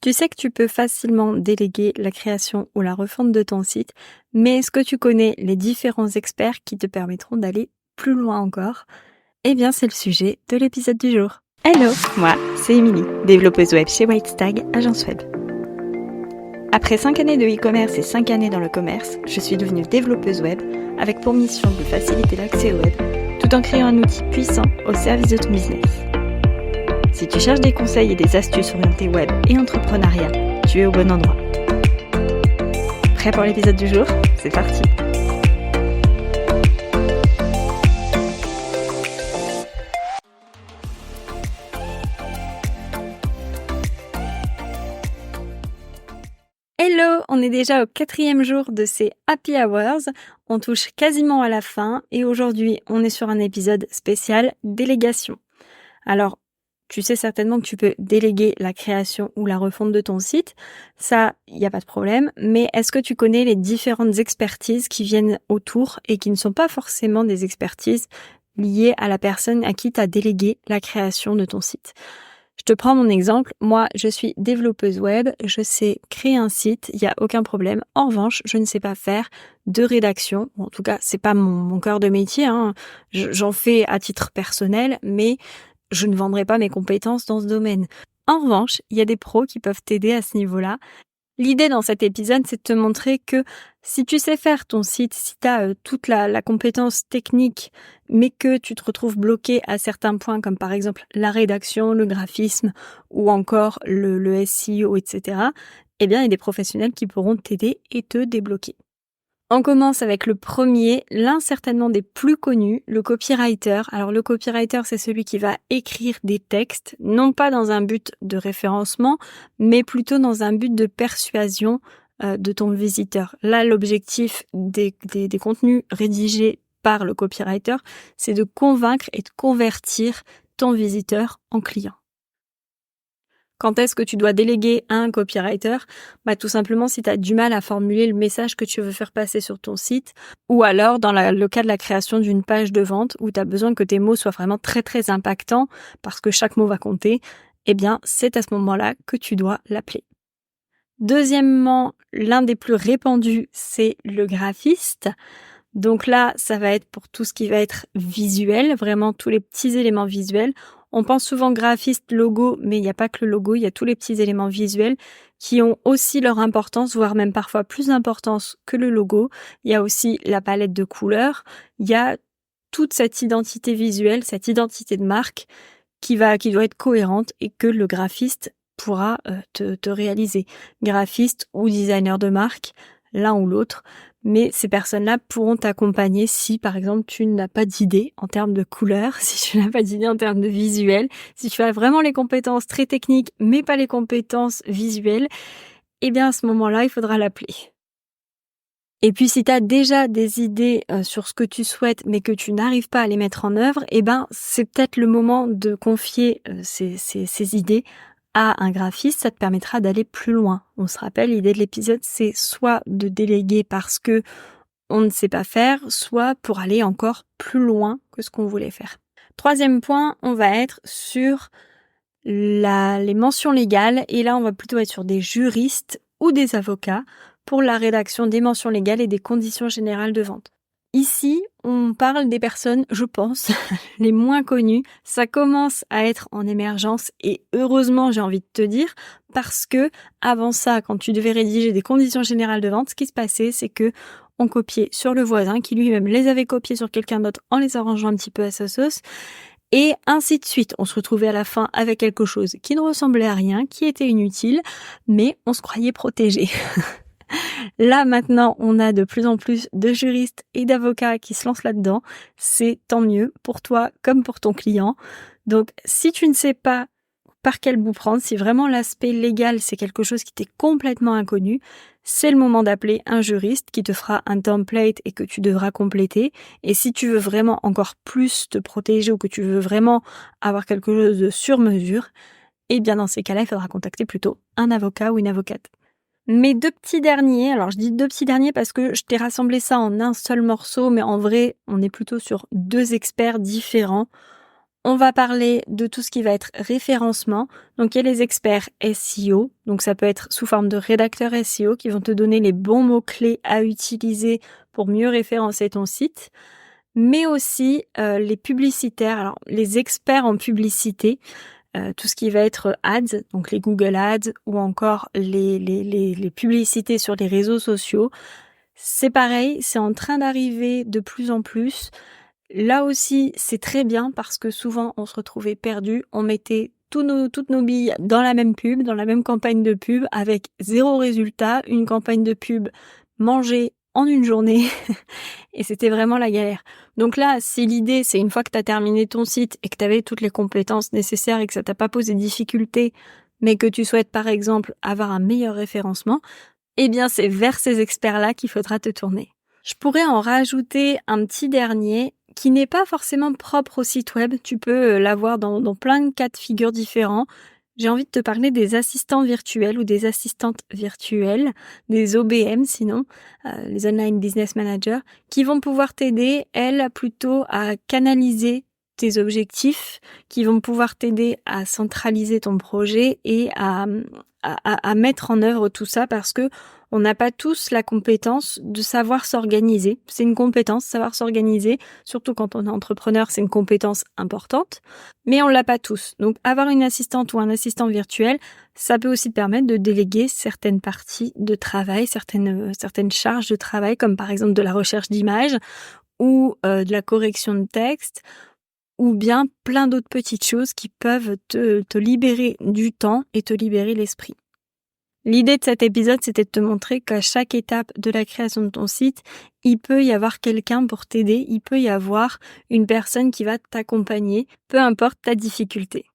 Tu sais que tu peux facilement déléguer la création ou la refonte de ton site, mais est-ce que tu connais les différents experts qui te permettront d'aller plus loin encore? Eh bien, c'est le sujet de l'épisode du jour. Hello, moi, c'est Émilie, développeuse web chez Whitestag, agence web. Après 5 années de e-commerce et 5 années dans le commerce, je suis devenue développeuse web avec pour mission de faciliter l'accès au web, tout en créant un outil puissant au service de ton business. Si tu cherches des conseils et des astuces orientées web et entrepreneuriat, tu es au bon endroit. Prêt pour l'épisode du jour? C'est parti! Hello! On est déjà au 4e jour de ces Happy Hours. On touche quasiment à la fin et aujourd'hui, on est sur un épisode spécial délégation. Alors, tu sais certainement que tu peux déléguer la création ou la refonte de ton site. Ça, il n'y a pas de problème. Mais est-ce que tu connais les différentes expertises qui viennent autour et qui ne sont pas forcément des expertises liées à la personne à qui tu as délégué la création de ton site? Je te prends mon exemple. Moi, je suis développeuse web. Je sais créer un site. Il n'y a aucun problème. En revanche, je ne sais pas faire de rédaction. Bon, en tout cas, c'est pas mon cœur de métier, hein. J'en fais à titre personnel, mais je ne vendrai pas mes compétences dans ce domaine. En revanche, il y a des pros qui peuvent t'aider à ce niveau-là. L'idée dans cet épisode, c'est de te montrer que si tu sais faire ton site, si tu as toute la compétence technique, mais que tu te retrouves bloqué à certains points, comme par exemple la rédaction, le graphisme ou encore le SEO, etc., eh bien, il y a des professionnels qui pourront t'aider et te débloquer. On commence avec le premier, l'un certainement des plus connus, le copywriter. Alors le copywriter, c'est celui qui va écrire des textes, non pas dans un but de référencement, mais plutôt dans un but de persuasion de ton visiteur. Là, l'objectif des contenus rédigés par le copywriter, c'est de convaincre et de convertir ton visiteur en client. Quand est-ce que tu dois déléguer à un copywriter? Tout simplement si tu as du mal à formuler le message que tu veux faire passer sur ton site, ou alors dans le cas de la création d'une page de vente où tu as besoin que tes mots soient vraiment très très impactants parce que chaque mot va compter, eh bien c'est à ce moment-là que tu dois l'appeler. Deuxièmement, l'un des plus répandus, c'est le graphiste. Donc là, ça va être pour tout ce qui va être visuel, vraiment tous les petits éléments visuels. On pense souvent graphiste, logo, mais il n'y a pas que le logo, il y a tous les petits éléments visuels qui ont aussi leur importance, voire même parfois plus d'importance que le logo. Il y a aussi la palette de couleurs, il y a toute cette identité visuelle, cette identité de marque qui doit être cohérente et que le graphiste pourra te réaliser. Graphiste ou designer de marque, l'un ou l'autre. Mais ces personnes-là pourront t'accompagner si, par exemple, tu n'as pas d'idée en termes de couleurs, si tu n'as pas d'idée en termes de visuel, si tu as vraiment les compétences très techniques, mais pas les compétences visuelles, eh bien, à ce moment-là, il faudra l'appeler. Et puis, si tu as déjà des idées sur ce que tu souhaites, mais que tu n'arrives pas à les mettre en œuvre, eh ben, c'est peut-être le moment de confier ces idées à un graphiste, ça te permettra d'aller plus loin. On se rappelle, l'idée de l'épisode, c'est soit de déléguer parce que on ne sait pas faire, soit pour aller encore plus loin que ce qu'on voulait faire. Troisième point, on va être sur les mentions légales, et là, on va plutôt être sur des juristes ou des avocats pour la rédaction des mentions légales et des conditions générales de vente. Ici, on parle des personnes, je pense, les moins connues. Ça commence à être en émergence et heureusement, j'ai envie de te dire, parce que avant ça, quand tu devais rédiger des conditions générales de vente, ce qui se passait, c'est que on copiait sur le voisin qui lui-même les avait copiés sur quelqu'un d'autre en les arrangeant un petit peu à sa sauce. Et ainsi de suite. On se retrouvait à la fin avec quelque chose qui ne ressemblait à rien, qui était inutile, mais on se croyait protégé. Là, maintenant, on a de plus en plus de juristes et d'avocats qui se lancent là-dedans. C'est tant mieux pour toi comme pour ton client. Donc, si tu ne sais pas par quel bout prendre, si vraiment l'aspect légal, c'est quelque chose qui t'est complètement inconnu, c'est le moment d'appeler un juriste qui te fera un template et que tu devras compléter. Et si tu veux vraiment encore plus te protéger ou que tu veux vraiment avoir quelque chose de sur mesure, eh bien, dans ces cas-là, il faudra contacter plutôt un avocat ou une avocate. Mes deux petits derniers, alors je dis deux petits derniers parce que je t'ai rassemblé ça en un seul morceau, mais en vrai, on est plutôt sur deux experts différents. On va parler de tout ce qui va être référencement. Donc, il y a les experts SEO. Donc, ça peut être sous forme de rédacteurs SEO qui vont te donner les bons mots-clés à utiliser pour mieux référencer ton site. Mais aussi les publicitaires, alors les experts en publicité, tout ce qui va être ads, donc les Google Ads ou encore les publicités sur les réseaux sociaux. C'est pareil, c'est en train d'arriver de plus en plus. Là aussi, c'est très bien parce que souvent, on se retrouvait perdu. On mettait toutes nos billes dans la même pub, dans la même campagne de pub, avec 0 résultat. Une campagne de pub mangée en une journée. Et c'était vraiment la galère. Donc là, si l'idée, c'est une fois que tu as terminé ton site et que tu avais toutes les compétences nécessaires et que ça t'a pas posé de difficultés, mais que tu souhaites par exemple avoir un meilleur référencement, eh bien c'est vers ces experts-là qu'il faudra te tourner. Je pourrais en rajouter un petit dernier qui n'est pas forcément propre au site web. Tu peux l'avoir dans plein de cas de figure différents. J'ai envie de te parler des assistants virtuels ou des assistantes virtuelles, des OBM sinon, les Online Business Managers, qui vont pouvoir t'aider, elles, plutôt à canaliser tes objectifs, qui vont pouvoir t'aider à centraliser ton projet et à mettre en œuvre tout ça parce que on n'a pas tous la compétence de savoir s'organiser. C'est une compétence, savoir s'organiser, surtout quand on est entrepreneur, c'est une compétence importante, mais on l'a pas tous. Donc avoir une assistante ou un assistant virtuel, ça peut aussi te permettre de déléguer certaines parties de travail, certaines charges de travail, comme par exemple de la recherche d'images ou de la correction de texte, ou bien plein d'autres petites choses qui peuvent te libérer du temps et te libérer l'esprit. L'idée de cet épisode, c'était de te montrer qu'à chaque étape de la création de ton site, il peut y avoir quelqu'un pour t'aider, il peut y avoir une personne qui va t'accompagner, peu importe ta difficulté.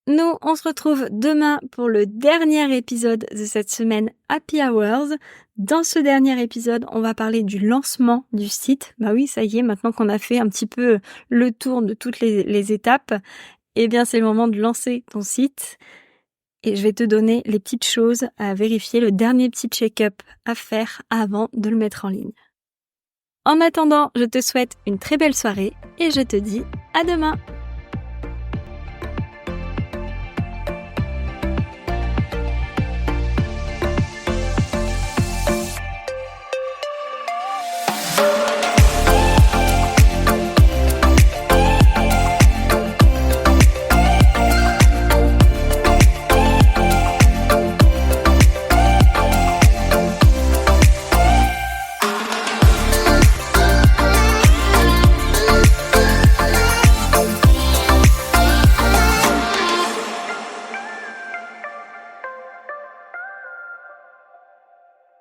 Nous, on se retrouve demain pour le dernier épisode de cette semaine Happy Hours. Dans ce dernier épisode, on va parler du lancement du site. Bah oui, ça y est, maintenant qu'on a fait un petit peu le tour de toutes les étapes, eh bien c'est le moment de lancer ton site. Et je vais te donner les petites choses à vérifier, le dernier petit check-up à faire avant de le mettre en ligne. En attendant, je te souhaite une très belle soirée et je te dis à demain!